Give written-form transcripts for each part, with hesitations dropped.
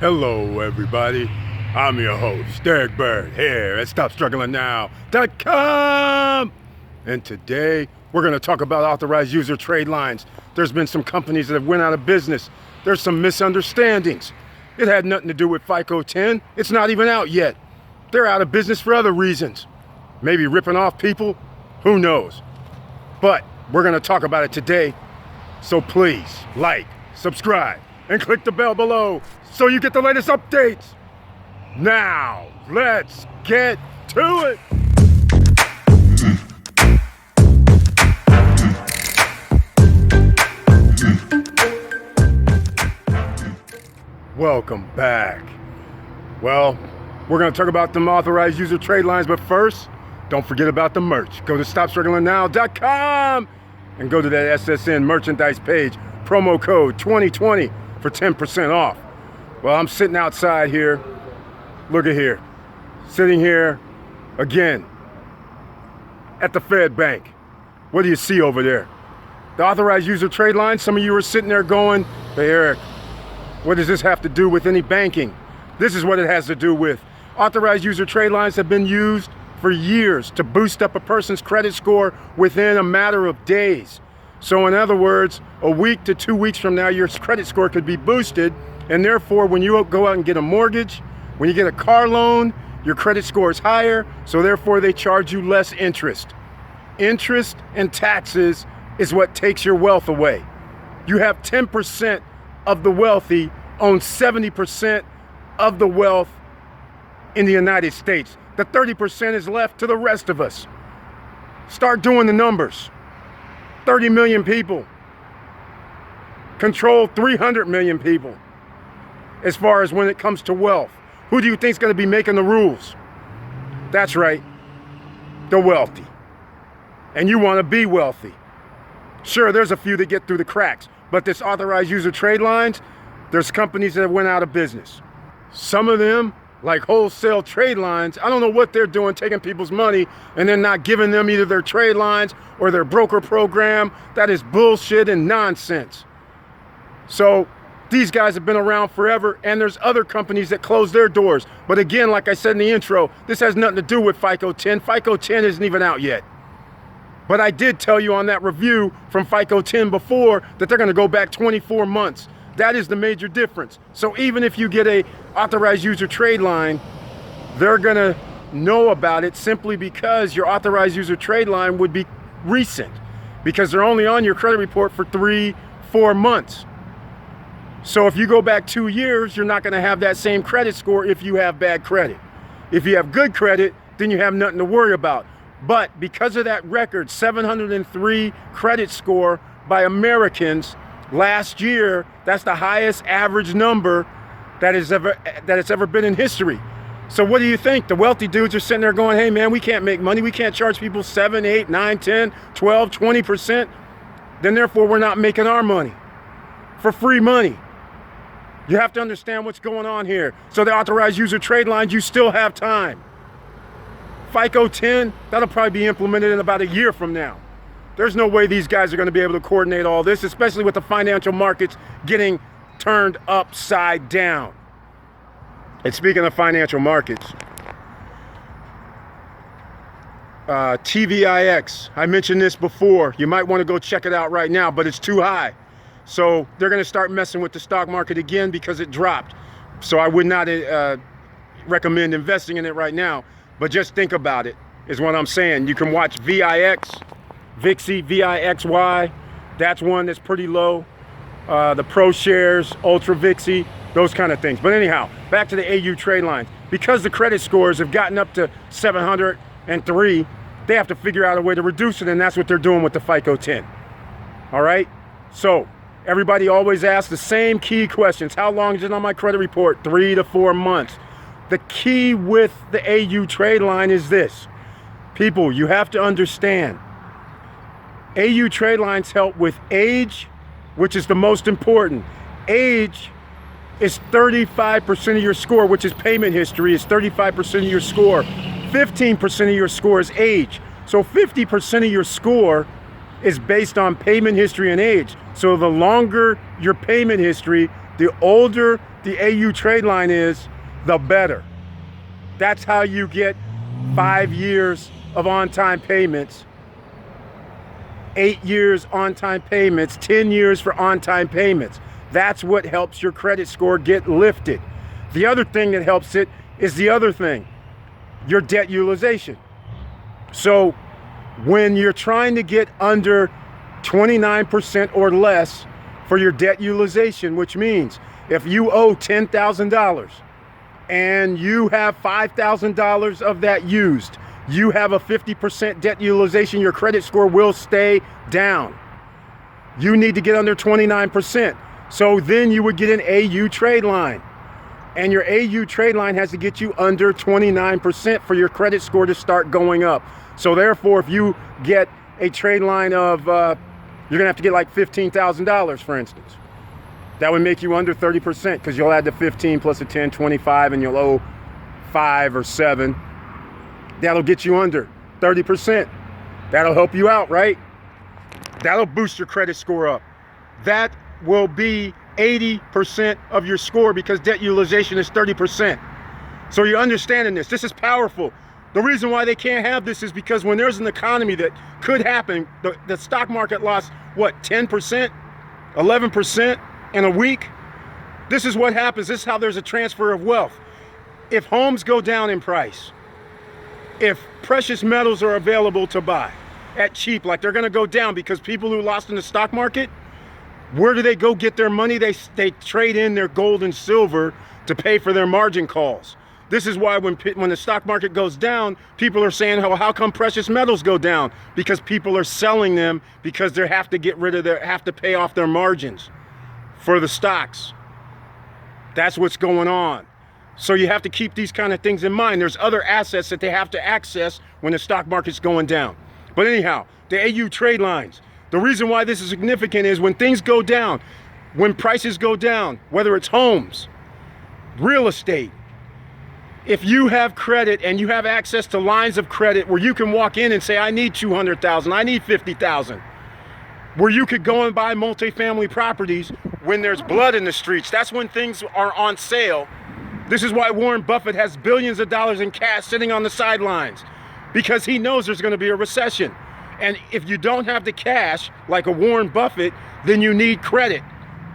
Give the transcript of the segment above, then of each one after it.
Hello, everybody. I'm your host, Derek Bird, here at StopStrugglingNow.com. And today, we're going to talk about authorized user trade lines. There's been some companies that have went out of business. There's some misunderstandings. It had nothing to do with FICO 10. It's not even out yet. They're out of business for other reasons. Maybe ripping off people. Who knows? But we're going to talk about it today. So please, like, subscribe, and click the bell below so you get the latest updates. Now, let's get to it. Welcome back. Well, we're going to talk about them authorized user trade lines, but first, don't forget about the merch. Go to StopStrugglingNow.com and go to that SSN merchandise page, promo code 2020 for 10% off. Well, I'm sitting outside here. Look at here. Sitting here again at the Fed Bank. What do you see over there? The authorized user trade line. Some of you are sitting there going, hey, Eric, what does this have to do with any banking? This is what it has to do with. Authorized user trade lines have been used for years to boost up a person's credit score within a matter of days. So in other words, a week to 2 weeks from now, your credit score could be boosted. And therefore, when you go out and get a mortgage, when you get a car loan, your credit score is higher. So therefore, they charge you less interest. Interest and taxes is what takes your wealth away. You have 10% of the wealthy own 70% of the wealth in the United States. The 30% is left to the rest of us. Start doing the numbers. 30 million people control 300 million people as far as when it comes to wealth. Who do you think is going to be making the rules? That's right, the wealthy. And you want to be wealthy. Sure, there's a few that get through the cracks, but this authorized user trade lines, there's companies that went out of business. Some of them, like wholesale trade lines, I don't know what they're doing, taking people's money and then not giving them either their trade lines or their broker program. That is bullshit and nonsense. So these guys have been around forever, and there's other companies that close their doors. But again, like I said in the intro, this has nothing to do with FICO 10. FICO 10 isn't even out yet. But I did tell you on that review from FICO 10 before that they're going to go back 24 months. That is the major difference. So even if you get a authorized user trade line, they're going to know about it simply because your authorized user trade line would be recent, because they're only on your credit report for 3-4 months. So if you go back 2 years, you're not going to have that same credit score if you have bad credit. If you have good credit, then you have nothing to worry about. But because of that record, 703 credit score by Americans last year, that's the highest average number that it's ever been in history. So what do you think? The wealthy dudes are sitting there going, hey man, we can't make money. We can't charge people 7, 8, 9, 10, 12, 20%. Then therefore we're not making our money for free money. You have to understand what's going on here. So the authorized user trade lines, you still have time. FICO 10, that'll probably be implemented in about a year from now. There's no way these guys are going to be able to coordinate all this, especially with the financial markets getting turned upside down. And speaking of financial markets, TVIX, I mentioned this before. You might want to go check it out right now, but it's too high. So they're going to start messing with the stock market again because it dropped. So I would not recommend investing in it right now, but just think about it is what I'm saying. You can watch VIX, VIXY, VIXY. That's one that's pretty low. The Pro Shares, Ultra VIXY, those kind of things. But anyhow, back to the AU trade lines. Because the credit scores have gotten up to 703, they have to figure out a way to reduce it, and that's what they're doing with the FICO 10. All right? So everybody always asks the same key questions. How long is it on my credit report? 3 to 4 months. The key with the AU trade line is this. People, you have to understand. AU trade lines help with age, which is the most important. Age is 35% of your score, which is payment history, is 35% of your score. 15% of your score is age. So 50% of your score is based on payment history and age. So the longer your payment history, the older the AU Tradeline is, the better. That's how you get 5 years of on-time payments, 8 years on-time payments, 10 years for on-time payments. That's what helps your credit score get lifted. The other thing that helps it is the other thing, your debt utilization. So when you're trying to get under 29% or less for your debt utilization, which means if you owe $10,000 and you have $5,000 of that used, you have a 50% debt utilization, your credit score will stay down. You need to get under 29%. So then you would get an AU Tradeline. And your AU Tradeline has to get you under 29% for your credit score to start going up. So therefore, if you get a Tradeline of, you're gonna have to get like $15,000, for instance. That would make you under 30% because you'll add the 15 plus a 10, 25, and you'll owe 5 or 7. That'll get you under 30%. That'll help you out, right? That'll boost your credit score up. That will be 80% of your score because debt utilization is 30%. So you're understanding this. This is powerful. The reason why they can't have this is because when there's an economy that could happen, the stock market lost, what, 10%, 11% in a week? This is what happens. This is how there's a transfer of wealth. If homes go down in price, if precious metals are available to buy at cheap, like they're going to go down because people who lost in the stock market, where do they go get their money? They trade in their gold and silver to pay for their margin calls. This is why when the stock market goes down, people are saying, oh, how come precious metals go down? Because people are selling them because they have to get rid of have to pay off their margins for the stocks. That's what's going on. So you have to keep these kind of things in mind. There's other assets that they have to access when the stock market's going down. But anyhow, the AU Tradelines. The reason why this is significant is when things go down, when prices go down, whether it's homes, real estate, if you have credit and you have access to lines of credit where you can walk in and say, I need 200,000, I need 50,000, where you could go and buy multifamily properties when there's blood in the streets. That's when things are on sale. This is why Warren Buffett has billions of dollars in cash sitting on the sidelines, because he knows there's going to be a recession. And if you don't have the cash, like a Warren Buffett, then you need credit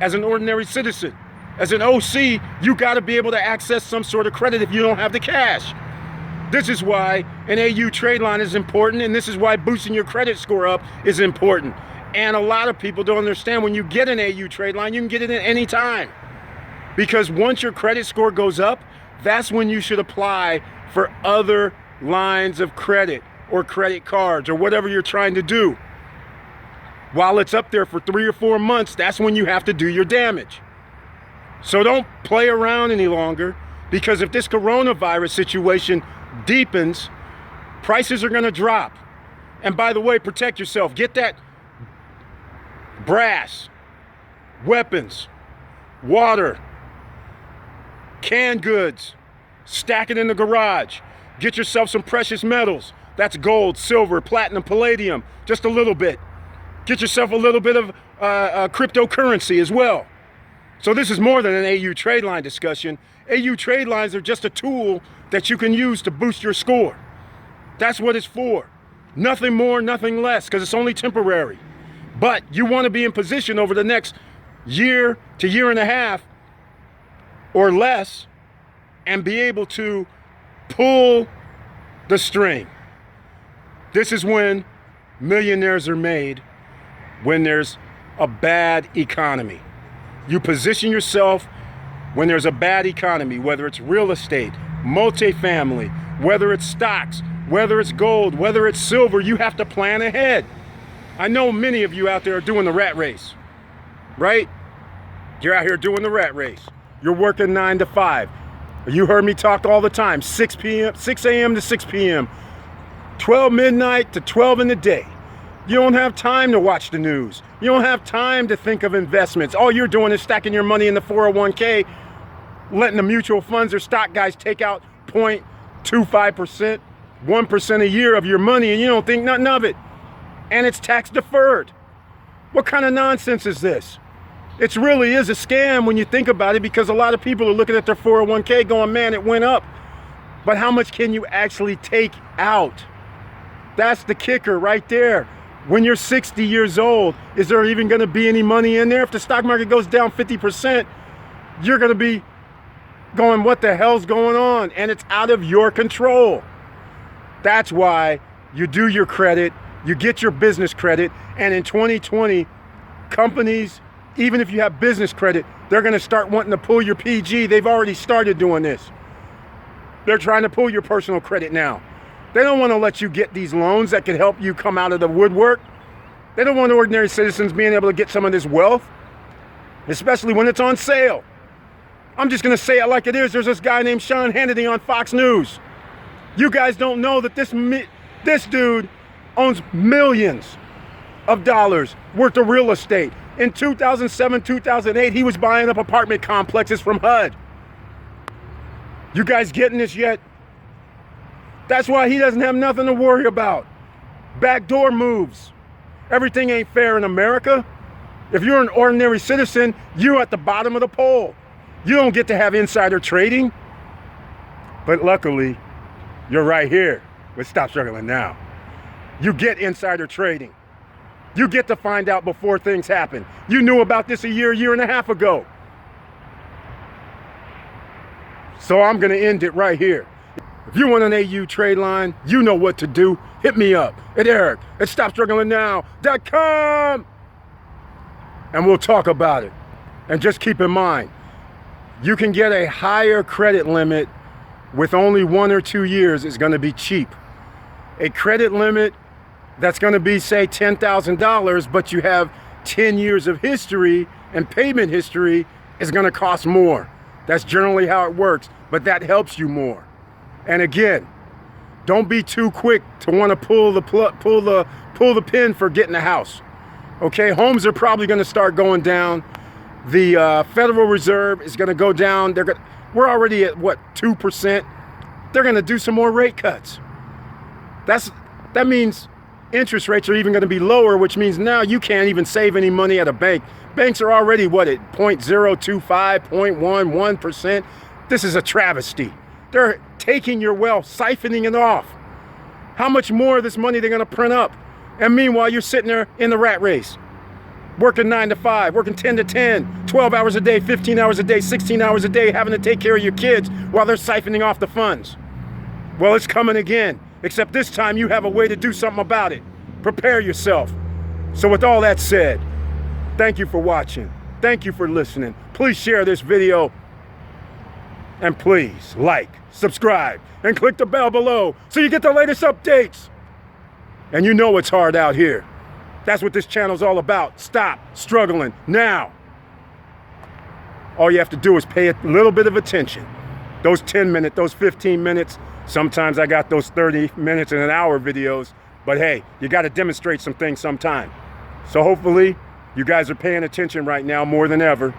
as an ordinary citizen. As an OC, you got to be able to access some sort of credit if you don't have the cash. This is why an AU Tradeline is important, and this is why boosting your credit score up is important. And a lot of people don't understand, when you get an AU Tradeline, you can get it at any time. Because once your credit score goes up, that's when you should apply for other lines of credit or credit cards or whatever you're trying to do. While it's up there for 3 or 4 months, that's when you have to do your damage. So don't play around any longer, because if this coronavirus situation deepens, prices are going to drop. And by the way, protect yourself. Get that brass, weapons, water, canned goods, stack it in the garage. Get yourself some precious metals. That's gold, silver, platinum, palladium, just a little bit. Get yourself a little bit of cryptocurrency as well. So this is more than an AU Tradeline discussion. AU Tradelines are just a tool that you can use to boost your score. That's what it's for. Nothing more, nothing less, because it's only temporary. But you want to be in position over the next year to year and a half or less and be able to pull the string. This is when millionaires are made, when there's a bad economy. You position yourself when there's a bad economy, whether it's real estate, multifamily, whether it's stocks, whether it's gold, whether it's silver, you have to plan ahead. I know many of you out there are doing the rat race, right? You're out here doing the rat race. You're working 9 to 5. You heard me talk all the time, 6 a.m. to 6 p.m., 12 midnight to 12 in the day. You don't have time to watch the news. You don't have time to think of investments. All you're doing is stacking your money in the 401k, letting the mutual funds or stock guys take out 0.25%, 1% a year of your money, and you don't think nothing of it. And it's tax deferred. What kind of nonsense is this? It really is a scam when you think about it, because a lot of people are looking at their 401k going, man, it went up. But how much can you actually take out? That's the kicker right there. When you're 60 years old, is there even going to be any money in there? If the stock market goes down 50%, you're going to be going, what the hell's going on? And it's out of your control. That's why you do your credit, you get your business credit, and in 2020, companies, even if you have business credit, they're going to start wanting to pull your PG. They've already started doing this. They're trying to pull your personal credit now. They don't want to let you get these loans that could help you come out of the woodwork. They don't want ordinary citizens being able to get some of this wealth, especially when it's on sale. I'm just going to say it like it is. There's this guy named Sean Hannity on Fox News. You guys don't know that this dude owns millions of dollars worth of real estate. In 2007, 2008, he was buying up apartment complexes from HUD. You guys getting this yet? That's why he doesn't have nothing to worry about. Backdoor moves. Everything ain't fair in America. If you're an ordinary citizen, you're at the bottom of the poll. You don't get to have insider trading. But luckily, you're right here with Stop Struggling Now. You get insider trading. You get to find out before things happen. You knew about this a year and a half ago. So I'm going to end it right here. If you want an AU trade line, you know what to do. Hit me up at Eric at StopStrugglingNow.com, and we'll talk about it. And just keep in mind, you can get a higher credit limit with only 1 or 2 years. Is going to be cheap. A credit limit that's going to be, say, $10,000, but you have 10 years of history and payment history, is going to cost more. That's generally how it works, but that helps you more. And again, don't be too quick to want to pull the pin for getting a house. Okay, homes are probably going to start going down. The Federal Reserve is going to go down. We're already at what, 2%? They're going to do some more rate cuts. That means interest rates are even going to be lower, which means now you can't even save any money at a bank. Banks are already what, at 0.025, 0.11%. This is a travesty. They're taking your wealth, siphoning it off. How much more of this money they're going to print up? And meanwhile, you're sitting there in the rat race, working 9 to 5, working 10 to 10, 12 hours a day, 15 hours a day, 16 hours a day, having to take care of your kids while they're siphoning off the funds. Well, it's coming again, except this time you have a way to do something about it. Prepare yourself. So with all that said, thank you for watching. Thank you for listening. Please share this video. And please like, subscribe, and click the bell below so you get the latest updates. And you know it's hard out here. That's what this channel's all about. Stop struggling now. All you have to do is pay a little bit of attention. Those 10 minutes, those 15 minutes, sometimes I got those 30 minutes and an hour videos, but hey, you got to demonstrate some things sometime. So hopefully you guys are paying attention right now more than ever.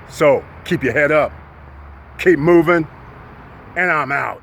So keep your head up, keep moving, and I'm out.